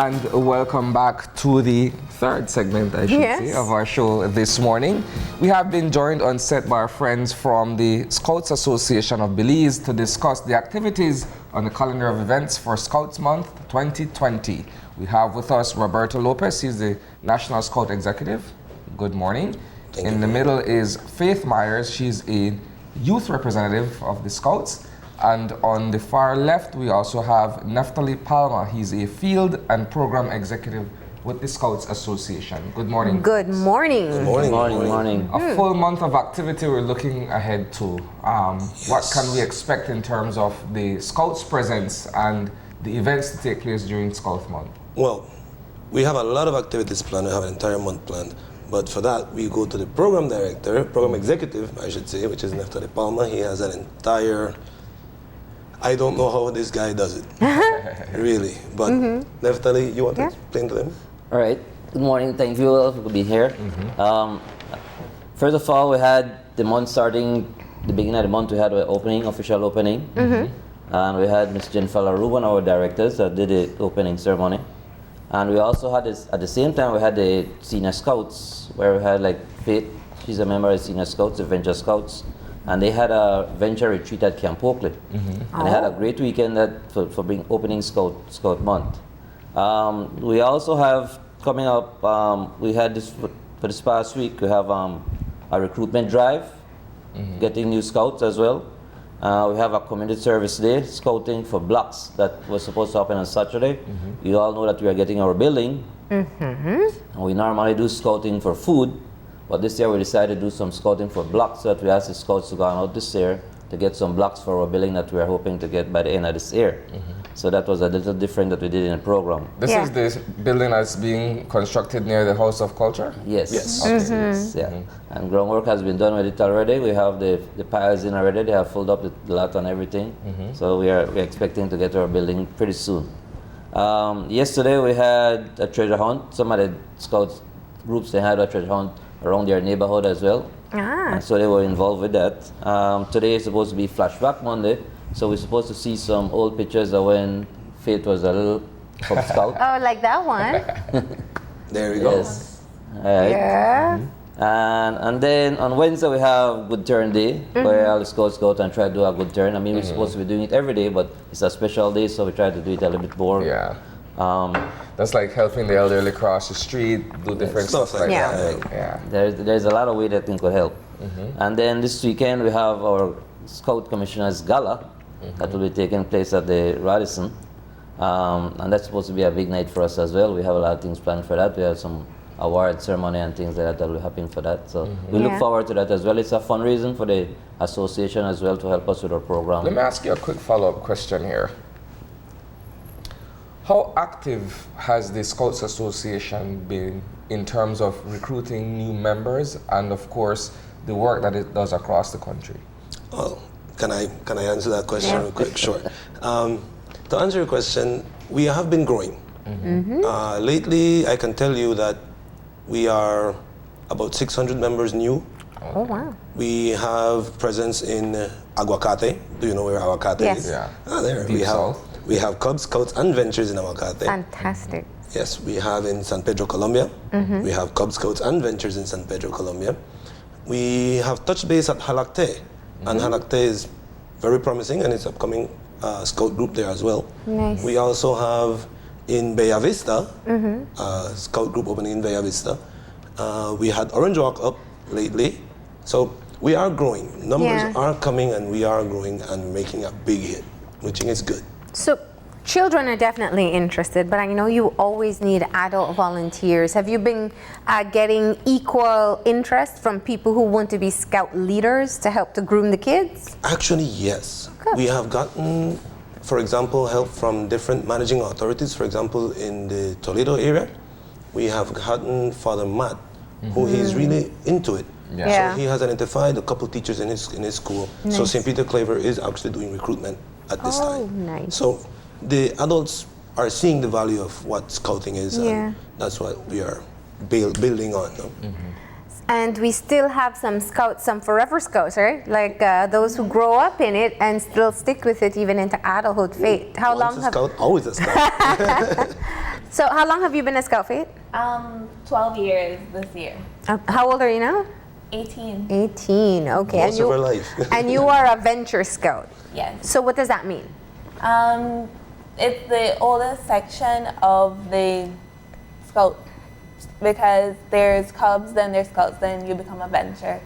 And welcome back to the third segment, I should say, of our show this morning. We have been joined on set by our friends from the Scouts Association of Belize to discuss the activities on the calendar of events for Scouts Month 2020. We have with us Roberto Lopez, he's the National Scout Executive. Good morning. In the middle is Faith Myers, she's a youth representative of the Scouts. And on the far left, we also have Nephtali Palma. He's a field and program executive with the Scouts Association. Good morning. Good morning. Good morning. Good morning. A full month of activity we're looking ahead to. What can we expect in terms of the Scouts presence and the events to take place during Scout Month? Well, we have a lot of activities planned. We have an entire month planned. But for that, we go to the program director, program executive, I should say, which is Nephtali Palma. He has an entire... I don't know how this guy does it, really. But Nephtali, you want to explain to them? All right. Good morning. Thank you all for being here. First of all, we had the month starting, the beginning of the month, we had an opening, official opening. And we had Ms. Jennifer LaRue, our directors, that did the opening ceremony. And we also had this, at the same time, we had the Senior Scouts, where we had like Faith, she's a member of the Senior Scouts, the Venture Scouts. And they had a venture retreat at Camp Oakley. And they had a great weekend for being opening Scout Month. We also have coming up, we had this for this past week, we have a recruitment drive, getting new scouts as well. We have a community service day, scouting for blocks that was supposed to happen on Saturday. You all know that we are getting our building. And we normally do scouting for food. But this year we decided to do some scouting for blocks, so that we asked the scouts to go out this year to get some blocks for our building that we are hoping to get by the end of this year. So that was a little different that we did in the program. This is the building that's being constructed near the House of Culture? Yes. Yes. Yes, yeah. And groundwork has been done with it already. We have the piles in already. They have filled up the lot and everything. So we're expecting to get our building pretty soon. Yesterday we had a treasure hunt. Some of the scouts groups, they had a treasure hunt around their neighborhood as well. And so they were involved with that. Today is supposed to be Flashback Monday, so we're supposed to see some old pictures of when Faith was a little Cub Scout. Oh, like that one? There we go. Yes. All right. Yeah. And then on Wednesday we have Good Turn Day, where all the scouts go out and try to do a good turn. I mean, we're supposed to be doing it every day, but it's a special day, so we try to do it a little bit more. Yeah. That's like helping the elderly cross the street, do different stuff like that. Yeah. There's a lot of ways that things could help. And then this weekend we have our Scout Commissioners Gala that will be taking place at the Radisson. And that's supposed to be a big night for us as well. We have a lot of things planned for that. We have some award ceremony and things like that will happen for that. So we look forward to that as well. It's a fundraising for the association as well to help us with our program. Let me ask you a quick follow-up question here. How active has the Scouts Association been in terms of recruiting new members and, of course, the work that it does across the country? Well, can I answer that question real quick? Sure. To answer your question, we have been growing. Lately, I can tell you that we are about 600 members new. Oh, wow. We have presence in Aguacate. Do you know where Aguacate is? Yeah. There. Deep South. We have Cub Scouts and Ventures in Aguacate. Fantastic. Yes, we have in San Pedro, Colombia. We have Cub Scouts and Ventures in San Pedro, Colombia. We have touched base at Halacte, and Halacte is very promising, and it's upcoming Scout group there as well. Nice. We also have in Bella Vista, Scout group opening in Bella Vista. We had Orange Walk up lately, so we are growing. Numbers are coming, and we are growing and making a big hit, which is good. So children are definitely interested, but I know you always need adult volunteers. Have you been getting equal interest from people who want to be Scout leaders to help to groom the kids? Actually, yes. Good. We have gotten, for example, help from different managing authorities. For example, in the Toledo area, we have gotten Father Matt, who he's really into it. Yeah. So he has identified a couple teachers in his school. Nice. So St. Peter Claver is actually doing recruitment at this time. Nice. So the adults are seeing the value of what scouting is, and that's what we are building on. No? And we still have some scouts, some forever scouts, right? Like those who grow up in it and still stick with it even into adulthote. Fate. How long Once a scout, always a scout. So how long have you been a Scout Fate? 12 years this year. How old are you now? 18. 18, okay. Most of our life. And you are a Venture Scout. Yes. So what does that mean? It's the oldest section of the Scout because there's Cubs, then there's Scouts, then you become a Venture.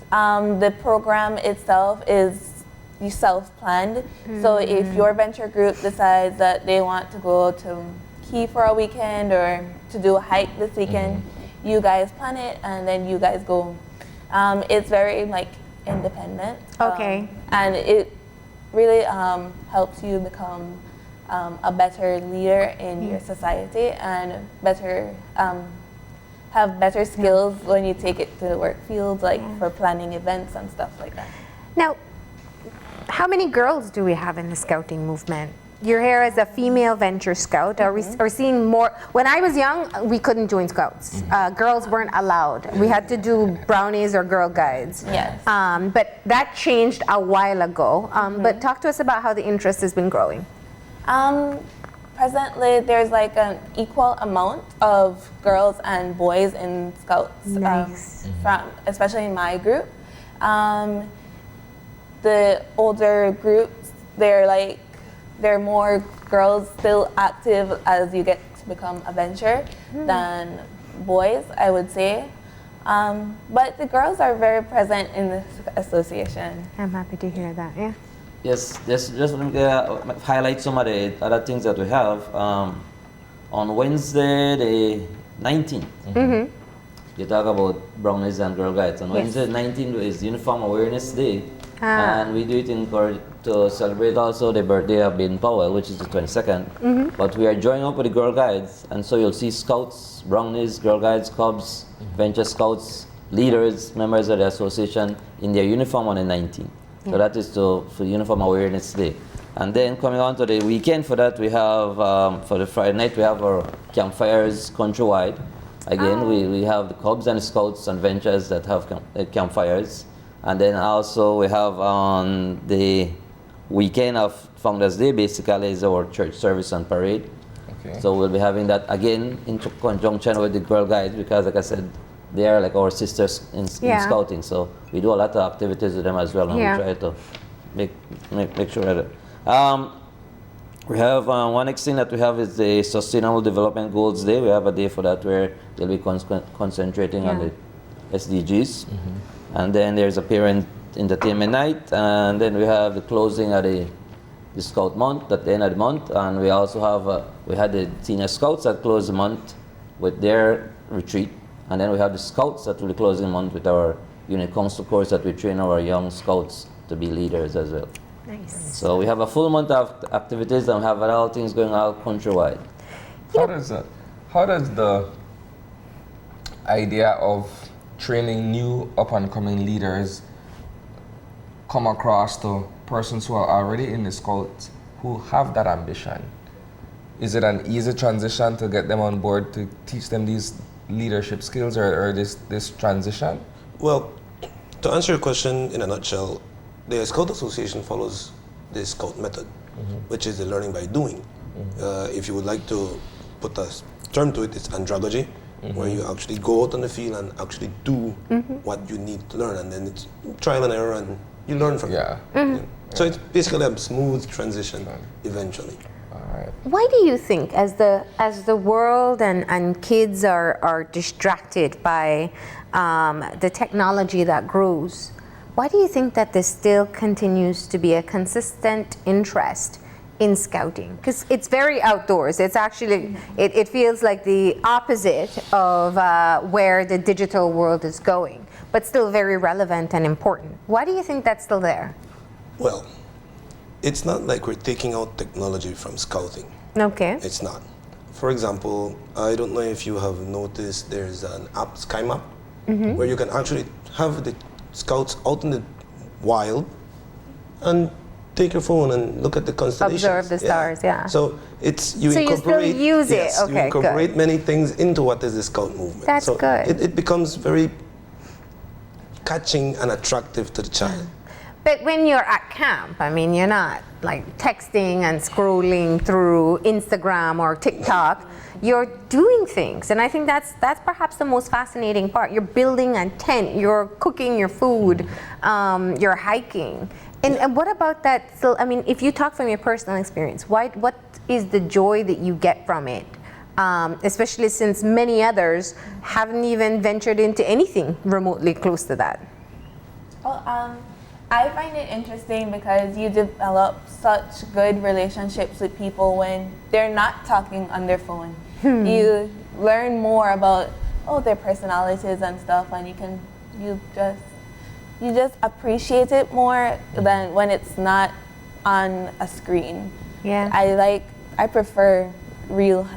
The program itself is you self-planned. So if your Venture group decides that they want to go to Key for a weekend or to do a hike this weekend, you guys plan it and then you guys go. It's very like independent. Okay. And it really helps you become a better leader in your society and better have better skills when you take it to the work field, like for planning events and stuff like that. Now, how many girls do we have in the Scouting movement? You're here as a female Venture Scout. Are we seeing more? When I was young, we couldn't join Scouts. Girls weren't allowed. We had to do brownies or Girl Guides. Yes. But that changed a while ago. But talk to us about how the interest has been growing. Presently, there's like an equal amount of girls and boys in Scouts. Nice. From especially in my group. The older groups, they're more girls still active as you get to become a Venture than boys, I would say. But the girls are very present in the association. I'm happy to hear that, yeah. Yes, just let me highlight some of the other things that we have. On Wednesday, the 19th, you talk about brownies and Girl Guides. On Wednesday, the 19th is Uniform Awareness Day. And we do it to celebrate also the birthday of Ben Powell, which is the 22nd. But we are joining up with the Girl Guides, and so you'll see Scouts, Brownies, Girl Guides, Cubs, Venture Scouts, leaders, members of the association in their uniform on the 19th. So that is for Uniform Awareness Day. And then coming on to the weekend for that, we have, for the Friday night, we have our campfires countrywide. Again, we have the Cubs and the Scouts and Ventures that have campfires. And then also we have on the weekend of Founders Day, basically is our church service and parade. Okay. So we'll be having that again in conjunction with the Girl Guides because, like I said, they are like our sisters in Scouting. So we do a lot of activities with them as well, and we try to make sure that we have one next thing that we have is the Sustainable Development Goals Day. We have a day for that where they'll be concentrating on the SDGs. And then there's a parent entertainment night, and then we have the closing of the Scout month at the end of the month, and we also have we had the Senior Scouts that close the month with their retreat, and then we have the Scouts that will be closing the month with our unit council course that we train our young Scouts to be leaders as well. Nice. So we have a full month of activities, and we have all things going on countrywide. How does the idea of training new up-and-coming leaders come across to persons who are already in the Scouts who have that ambition? Is it an easy transition to get them on board to teach them these leadership skills or this transition? Well, to answer your question in a nutshell, the Scout Association follows the Scout method, which is the learning by doing. If you would like to put a term to it, it's andragogy. Where you actually go out on the field and actually do what you need to learn, and then it's trial and error, and you learn from it. So it's basically a smooth transition eventually. All right. Why do you think, as the world and kids are distracted by the technology that grows, why do you think that there still continues to be a consistent interest in Scouting? Because it's very outdoors. It's actually, it feels like the opposite of where the digital world is going, but still very relevant and important. Why do you think that's still there? Well, it's not like we're taking out technology from Scouting. Okay. It's not. For example, I don't know if you have noticed there's an app, Sky Map, where you can actually have the Scouts out in the wild and take your phone and look at the constellations. Observe the stars, yeah. So it's you So you incorporate. still use it, yes, okay, you incorporate good. many things into what is the Scout movement. That's so good. It becomes very catching and attractive to the child. But when you're at camp, I mean, you're not like texting and scrolling through Instagram or TikTok. You're doing things, and I think that's perhaps the most fascinating part. You're building a tent, you're cooking your food, you're hiking. And what about that? So, I mean, if you talk from your personal experience, what is the joy that you get from it? Especially since many others haven't even ventured into anything remotely close to that. Well, I find it interesting because you develop such good relationships with people when they're not talking on their phone. You learn more about their personalities and stuff, and you just appreciate it more than when it's not on a screen. Yeah. I prefer real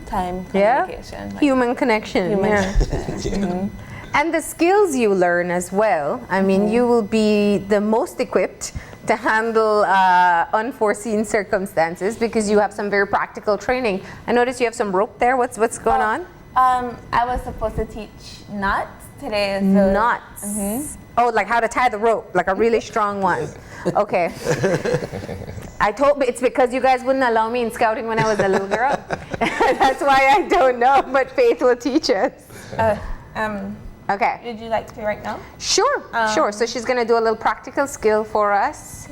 time communication. Like Human connection. human Yeah. connection. And the skills you learn as well. I mean, you will be the most equipped to handle unforeseen circumstances because you have some very practical training. I noticed you have some rope there. What's going on? I was supposed to teach knots today. So, Knots. Oh, like how to tie the rope, like a really strong one. Okay. It's because you guys wouldn't allow me in scouting when I was a little girl. That's why I don't know, but Faith will teach us. Okay. Would you like to right now? Sure, sure. So she's going to do a little practical skill for us.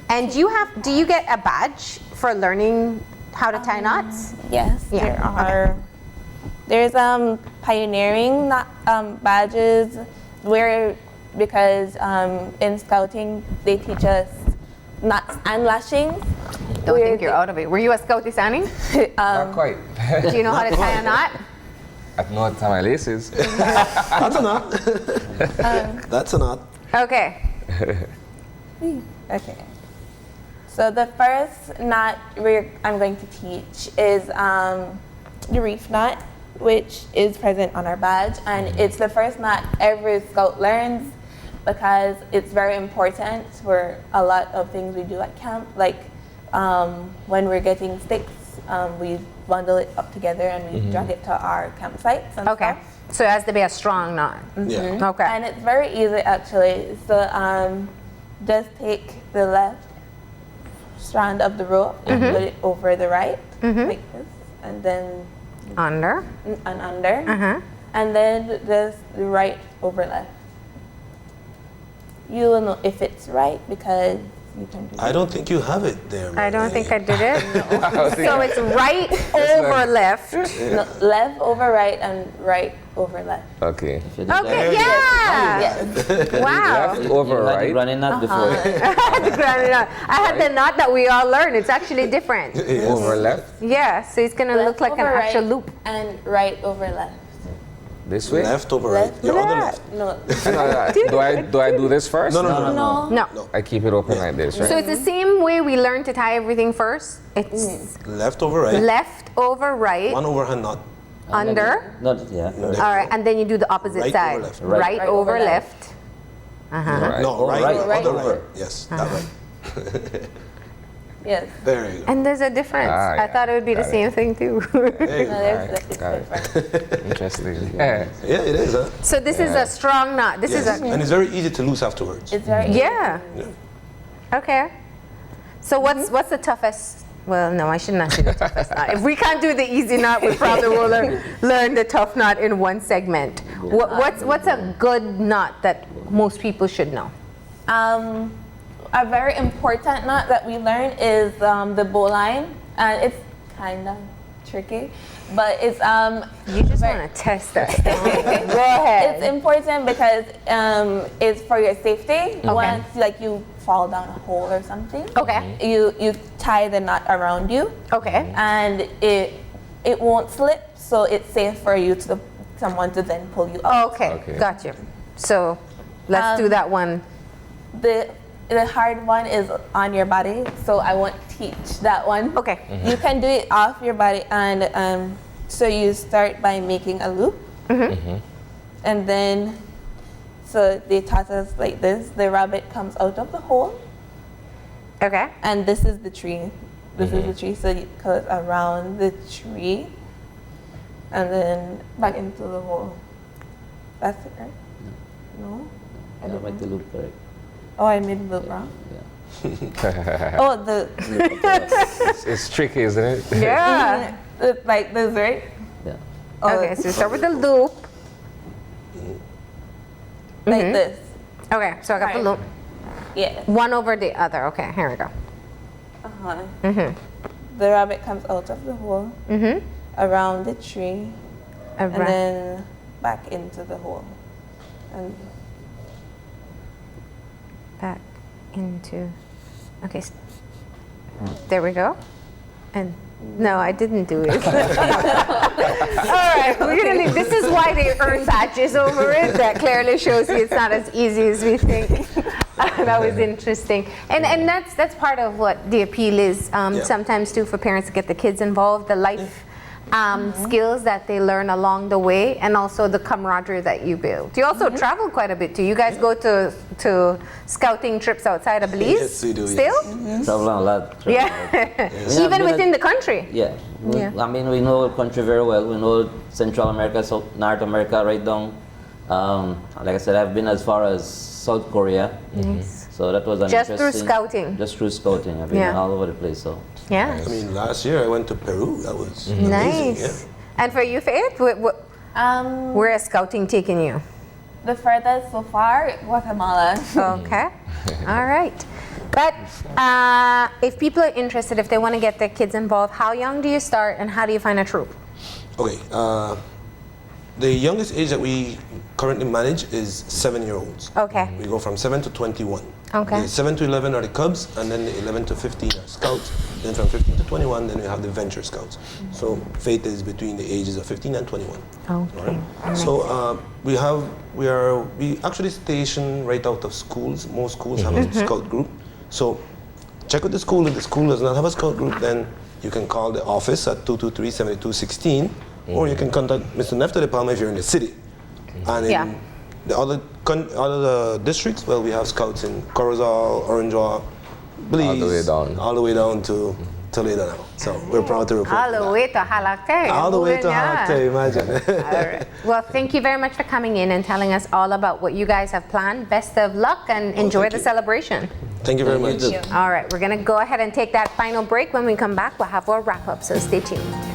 And do you get a badge for learning how to tie knots? Yes, Yeah, there's pioneering badges because in scouting they teach us knots and lashings. Don't think you're out of it. Were you a scout this morning? Not quite. Do you know how to tie a knot? I know how to tie my laces. That's a knot. That's a knot. Okay. Okay. So the first knot I'm going to teach is the reef knot, which is present on our badge, and it's the first knot every scout learns because it's very important for a lot of things we do at camp. Like when we're getting sticks, we bundle it up together and we drag it to our campsites and Okay. stuff. So it has to be a strong knot. Yeah. Okay. And it's very easy actually. So just take the left strand of the rope and put it over the right, like this, and then Under. and under, Uh-huh. and then just the right over left. You will know if it's right because you can do I don't think you have it there. I don't think I did it. I was So thinking, it's right over left. no, left over right and right over left. okay. If you do that, Okay, yeah. Yes. Wow. Left over you had right. it running knot before. I had the knot that we all learned. It's actually different. Over left. Yeah, so it's going to look like an over actual right loop. and right over left. This way. Left over right. Left. Your other Yeah. left. No. Do I do this first? No. No. I keep it open like this, right? So it's the same way we learn to tie everything first. It's Left over right. left over right, One overhand knot. under. Not, yeah. All right, and then you do the opposite Right side. over left. Right, Right over over left. Right. No, right. right, Other over. right. Yes, that right. Yes. There you go. And there's a difference. Ah, I yeah. thought it would be the Got same thing too. There you No, go. it's Got it. different. Interesting. Yeah. Yeah, it is, huh? So this is a strong knot. This Yes. is a And it's very easy to lose afterwards. It's very easy. yeah. Yeah. Okay. So what's the toughest? Well, no, I shouldn't say the toughest knot. If we can't do the easy knot, we probably will learn the tough knot in one segment. What's a good knot that most people should know? A very important knot that we learn is the bowline, and it's kind of tricky, but it's You just want to test us. Go ahead. it's important because it's for your safety. Once like you fall down a hole or something, Okay. you tie the knot around you, Okay. and it won't slip, so it's safe for you to someone to then pull you up. Okay. Okay. Got you. So let's do that one. The hard one is on your body, so I won't teach that one. Okay. You can do it off your body, and so you start by making a loop, and then so they taught us like this. The rabbit comes out of the hole, Okay. and this is the tree. This is the tree, so it goes around the tree, and then back into the hole. That's it, right? No? I don't make the loop correct. Oh, I made the wrong. Oh, the It's tricky, isn't it? Yeah. like this, right? Yeah. Oh, Okay, so start with the loop. like this. Okay, so I got the Right. loop. Yeah. One over the other. Okay, here we go. The rabbit comes out of the hole, around the tree, and Around. then back into the hole. And Back into. Okay. There we go. And no, I didn't do it. All right, we're gonna leave. This is why they earn badges over it. That clearly shows you it's not as easy as we think. That was interesting, and that's part of what the appeal is. Sometimes too, for parents to get the kids involved, the life skills that they learn along the way, and also the camaraderie that you build. You also travel quite a bit too. You guys go to scouting trips outside of Belize. Yes, we do, Still? yes. Travel a lot. Yeah. have Even been within the country. Yeah. Yeah. I mean, we know the country very well. We know Central America, South, North America, right down. Like I said, I've been as far as South Korea. Nice. So that was an Just through interesting- scouting. Just through scouting. I've been Yeah. all over the place. So Yeah. I mean, last year I went to Peru. That was amazing. Nice. Yeah. And for you, Faith, where is scouting taking you? the furthest so far, Guatemala. Okay. All right. But if people are interested, if they want to get their kids involved, how young do you start and how do you find a troop? Okay. The youngest age that we currently manage is 7-year-olds. Okay. We go from 7 to 21. Okay. The 7 to 11 are the Cubs, and then the 11 to 15 are Scouts. Then from 15 to 21, then we have the Venture Scouts. So Faith is between the ages of 15 and 21. Okay. Alright? So we actually station right out of schools. Most schools have a Scout group. So check with the school. If the school does not have a Scout group, then you can call the office at 223-7216, or you can contact Mr. Nephtali Palma if you're in the city. And in the other districts, well, we have Scouts in Corozal, Orangewa, Belize, all the way down to Toledo now. So we're proud to report All the that. way to Halakte. All the way to Yeah. Halte, imagine. All right. Well, thank you very much for coming in and telling us all about what you guys have planned. Best of luck and enjoy thank the you. celebration. Thank you very much. Thank you. All right, we're going to go ahead and take that final break. When we come back, we'll have our wrap up, so stay tuned.